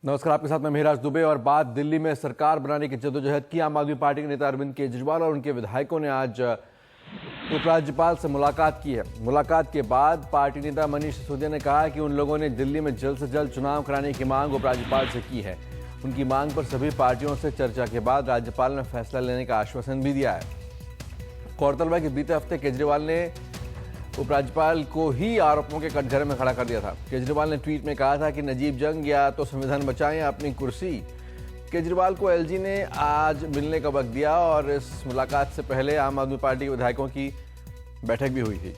नमस्कार, आपके साथ मैं मेहराज दुबे। और बात दिल्ली में सरकार बनाने की जद्दोजहद की। आम आदमी पार्टी के नेता अरविंद केजरीवाल और उनके विधायकों ने आज उपराज्यपाल से मुलाकात की है। मुलाकात के बाद पार्टी नेता मनीष सिसोदिया ने कहा कि उन लोगों ने दिल्ली में जल्द से जल्द चुनाव कराने की मांग उपराज्यपाल से की है। उनकी मांग पर सभी पार्टियों से चर्चा के बाद राज्यपाल ने फैसला लेने का आश्वासन भी दिया है। गौरतलब है कि बीते हफ्ते केजरीवाल ने उपराज्यपाल को ही आरोपों के कटघरे में खड़ा कर दिया था। केजरीवाल ने ट्वीट में कहा था कि नजीब जंग या तो संविधान बचाएं या अपनी कुर्सी। केजरीवाल को एलजी ने आज मिलने का वक्त दिया और इस मुलाकात से पहले आम आदमी पार्टी के विधायकों की बैठक भी हुई थी।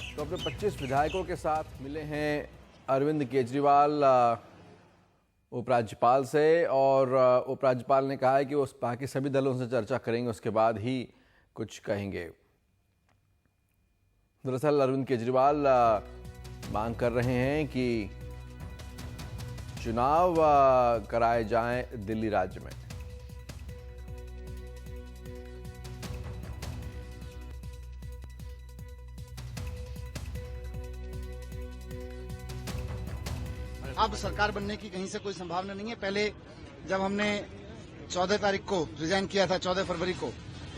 तो अपने 25 विधायकों के साथ मिले हैं अरविंद केजरीवाल उपराज्यपाल से, और उपराज्यपाल ने कहा है कि वो बाकी सभी दलों से चर्चा करेंगे, उसके बाद ही कुछ कहेंगे। दरअसल अरविंद केजरीवाल मांग कर रहे हैं कि चुनाव कराए जाएं दिल्ली राज्य में। अब सरकार बनने की कहीं से कोई संभावना नहीं है। पहले जब हमने 14 तारीख को रिजाइन किया था, 14 फरवरी को,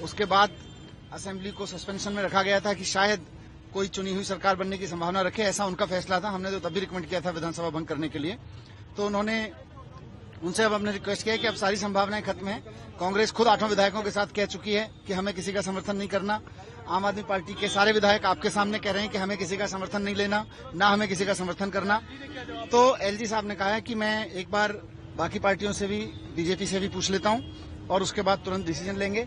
उसके बाद असेंबली को सस्पेंशन में रखा गया था कि शायद कोई चुनी हुई सरकार बनने की संभावना रखे, ऐसा उनका फैसला था। हमने तो तब भी रिकमेंड किया था विधानसभा भंग करने के लिए। तो उनसे अब हमने रिक्वेस्ट किया है कि अब सारी संभावनाएं खत्म है। कांग्रेस खुद 8 विधायकों के साथ कह चुकी है कि हमें किसी का समर्थन नहीं करना। आम आदमी पार्टी के सारे विधायक आपके सामने कह रहे हैं कि हमें किसी का समर्थन नहीं लेना, ना हमें किसी का समर्थन करना। तो एलजी साहब ने कहा है कि मैं एक बार बाकी पार्टियों से भी, बीजेपी से भी पूछ लेता हूं और उसके बाद तुरंत डिसीजन लेंगे।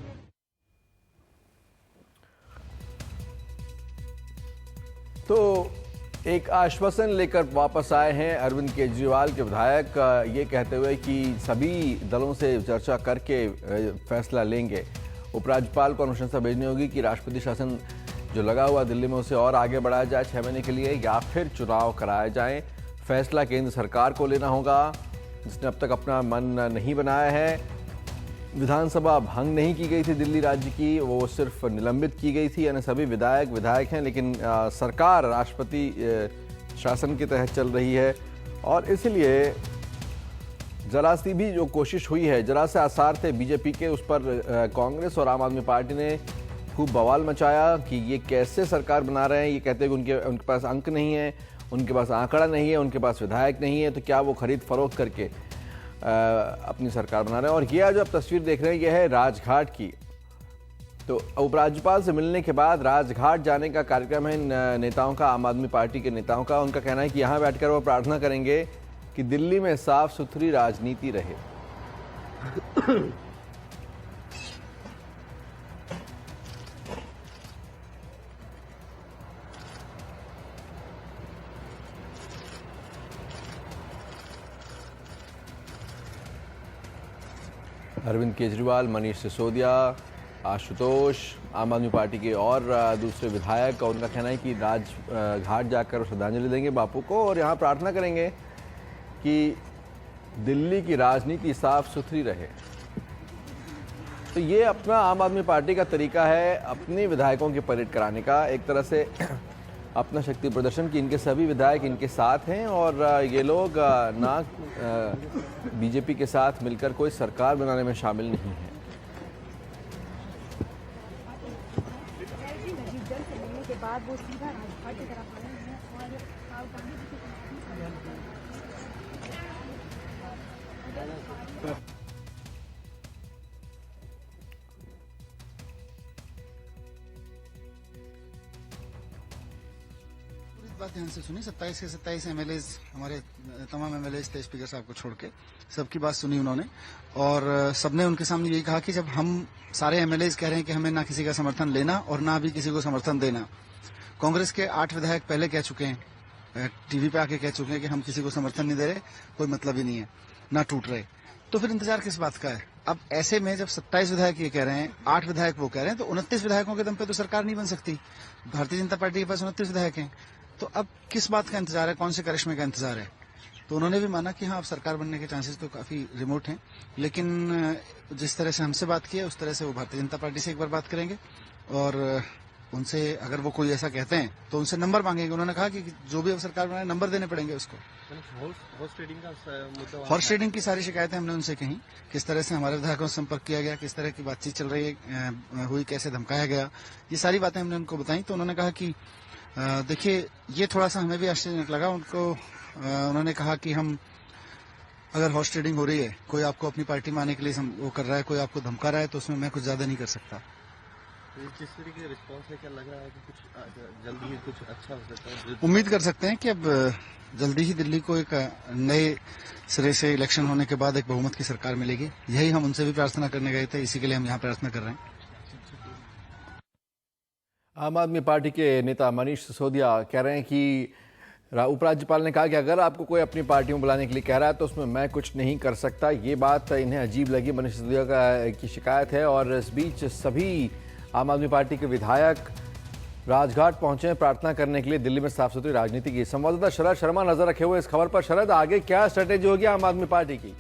तो एक आश्वासन लेकर वापस आए हैं अरविंद केजरीवाल के विधायक, ये कहते हुए कि सभी दलों से चर्चा करके फैसला लेंगे। उपराज्यपाल को अनुशंसा भेजनी होगी कि राष्ट्रपति शासन जो लगा हुआ दिल्ली में उसे और आगे बढ़ाया जाए 6 महीने के लिए, या फिर चुनाव कराए जाएं। फैसला केंद्र सरकार को लेना होगा, जिसने अब तक अपना मन नहीं बनाया है। विधानसभा भंग नहीं की गई थी दिल्ली राज्य की, वो सिर्फ निलंबित की गई थी। यानी सभी विधायक हैं, लेकिन सरकार राष्ट्रपति शासन के तहत चल रही है। और इसलिए जरा सी भी जो कोशिश हुई है, जरा से आसार थे बीजेपी के, उस पर कांग्रेस और आम आदमी पार्टी ने खूब बवाल मचाया कि ये कैसे सरकार बना रहे हैं। ये कहते हैं कि उनके पास अंक नहीं है, उनके पास आंकड़ा नहीं है, उनके पास विधायक नहीं है, तो क्या वो खरीद फरोख्त करके अपनी सरकार बना रहे हैं। और ये जो आप तस्वीर देख रहे हैं, यह है राजघाट की। तो उपराज्यपाल से मिलने के बाद राजघाट जाने का कार्यक्रम है नेताओं का, आम आदमी पार्टी के नेताओं का। उनका कहना है कि यहाँ बैठकर वो प्रार्थना करेंगे कि दिल्ली में साफ सुथरी राजनीति रहे। अरविंद केजरीवाल, मनीष सिसोदिया, आशुतोष, आम आदमी पार्टी के और दूसरे विधायक, और उनका कहना है कि राजघाट जाकर श्रद्धांजलि देंगे बापू को और यहाँ प्रार्थना करेंगे कि दिल्ली की राजनीति साफ सुथरी रहे। तो ये अपना आम आदमी पार्टी का तरीका है अपने विधायकों की परेड कराने का, एक तरह से अपना शक्ति प्रदर्शन कि इनके सभी विधायक इनके साथ हैं और ये लोग ना बीजेपी के साथ मिलकर कोई सरकार बनाने में शामिल नहीं है। बात ध्यान से सुनी। 27 के 27 एमएलएज, हमारे तमाम एमएलएज थे स्पीकर साहब को छोड़ के, सबकी बात सुनी उन्होंने और सबने उनके सामने यही कहा कि जब हम सारे एमएलएज कह रहे हैं कि हमें ना किसी का समर्थन लेना और ना भी किसी को समर्थन देना। कांग्रेस के 8 विधायक पहले कह चुके हैं, टीवी पे आके कह चुके हैं कि हम किसी को समर्थन नहीं दे रहे, कोई मतलब ही नहीं है, ना टूट रहे। तो फिर इंतजार किस बात का है? अब ऐसे में जब 27 विधायक ये कह रहे हैं, 8 विधायक वो कह रहे हैं, तो 29 विधायकों के दम पे तो सरकार नहीं बन सकती। भारतीय जनता पार्टी के पास 29 विधायक हैं, तो अब किस बात का इंतजार है, कौन से करिश्मे का इंतजार है? तो उन्होंने भी माना कि हाँ, अब सरकार बनने के चांसेस तो काफी रिमोट हैं, लेकिन जिस तरह से हमसे बात की है उस तरह से वो भारतीय जनता पार्टी से एक बार बात करेंगे और उनसे अगर वो कोई ऐसा कहते हैं तो उनसे नंबर मांगेंगे। उन्होंने कहा कि जो भी अब सरकार बनाए नंबर देने पड़ेंगे उसको। हॉर्स ट्रेडिंग की सारी शिकायतें हमने उनसे कही, किस तरह से हमारे विधायकों से संपर्क किया गया, किस तरह की बातचीत चल रही है, हुई, कैसे धमकाया गया, ये सारी बातें हमने उनको बताई। तो उन्होंने कहा कि देखिए, ये थोड़ा सा हमें भी आश्चर्यजनक लगा उनको। उन्होंने कहा कि हम अगर हॉर्स ट्रेडिंग हो रही है, कोई आपको अपनी पार्टी में आने के लिए वो कर रहा है, कोई आपको धमका रहा है, तो उसमें मैं कुछ ज्यादा नहीं कर सकता। किस तरीके का रिस्पॉन्स है, क्या लग रहा है कि कुछ जल्दी ही कुछ अच्छा हो सकता है? उम्मीद कर सकते हैं कि अब जल्दी ही दिल्ली को एक नए सिरे से इलेक्शन होने के बाद एक बहुमत की सरकार मिलेगी। यही हम उनसे भी प्रार्थना करने गए थे, इसी के लिए हम यहाँ प्रार्थना कर रहे हैं। आम आदमी पार्टी के नेता मनीष सिसोदिया कह रहे हैं कि उपराज्यपाल ने कहा कि अगर आपको कोई अपनी पार्टी में बुलाने के लिए कह रहा है तो उसमें मैं कुछ नहीं कर सकता। ये बात इन्हें अजीब लगी। मनीष सिसोदिया की शिकायत है और इस बीच सभी आम आदमी पार्टी के विधायक राजघाट पहुंचे हैं प्रार्थना करने के लिए। दिल्ली में साफ सुथरी राजनीति की संवाददाता शरद शर्मा नजर रखे हुए इस खबर पर। शरद, आगे क्या स्ट्रेटेजी होगी आम आदमी पार्टी की?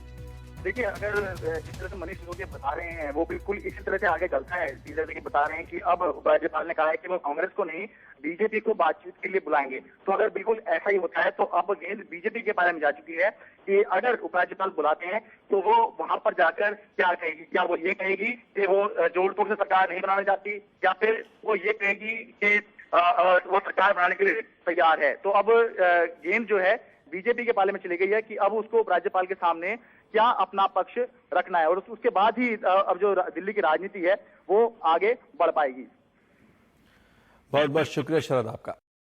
देखिए, अगर जिस तरह से मनीष सिसोदिया बता रहे हैं वो बिल्कुल इसी तरह से आगे चलता है। जैसे कि बता रहे हैं कि अब राज्यपाल ने कहा है कि वो कांग्रेस को नहीं, बीजेपी को बातचीत के लिए बुलाएंगे। तो अगर बिल्कुल ऐसा ही होता है तो अब गेंद बीजेपी के बारे में जा चुकी है कि अगर उपराज्यपाल बुलाते हैं तो वो वहां पर जाकर क्या कहेगी? क्या वो ये कहेगी कि वो जोड़ तोड़ से सरकार नहीं बनाने जाती, या फिर वो ये कहेगी कि वो सरकार बनाने के लिए तैयार है? तो अब गेंद जो है बीजेपी के पाले में चली गई है कि अब उसको राज्यपाल के सामने क्या अपना पक्ष रखना है, और उसके बाद ही अब जो दिल्ली की राजनीति है वो आगे बढ़ पाएगी। बहुत बहुत शुक्रिया शरद आपका।